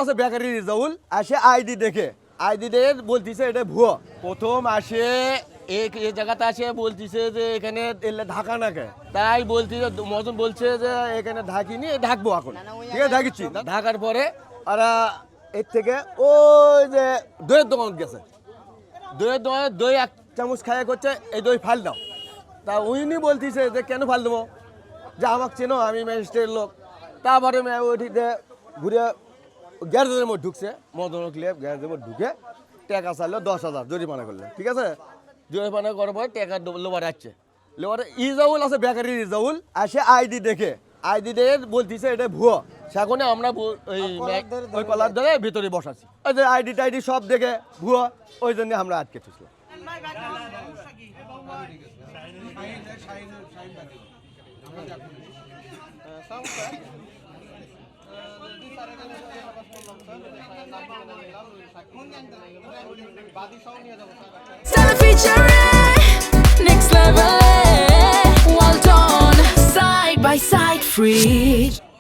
আছে বেকারি রিজাউল আসে আইডি দেখে বলতিছে এটা ভুয়ো। প্রথম আসে এই জায়গাতে আসে বলতিছে যে এখানে এলে ঢাকা নাকে, তাই বলতিছে মজন বলছে যে এখানে ঢাকিনি, ঢাকবো এখন, ঠিক আছে ঢাকিচ্ছি। ঢাকার পরে ওরা এর থেকে ওই যে দইয়ের দোকান গেছে, দইয়ের দোকানে দই 1 চামচ খাইয়া করছে এই দই ফাল দাও। তা উনি বলতিছে যে কেন ফাল দেবো, যে আমাকে চেনো, আমি ম্যাজিস্ট্রেটের লোক। তারপরে ওইটিতে ঘুরে গ্যারেজের মধ্যে ঢুকছে, মদন ক্লিয়ার গ্যারেজের মধ্যে ঢুকে টাকা চাইলো 10,000 জরিমানা করলে, ঠিক আছে। জরিমানা করার পরে টাকা লোবার আসছে, লোবার ইজাউল আছে বেকারি রিজাউল আসে আইডি দেখে বলতিছে এটা ভুয়ো। সেখানে আমরা ওই কলার ধরে ভিতরে বসাছি, ওই যে আইডি টাইডি সব দেখে ভুয়ো, ওই জন্য আমরা আটকে ছিল। Next level, well done, side by side, free.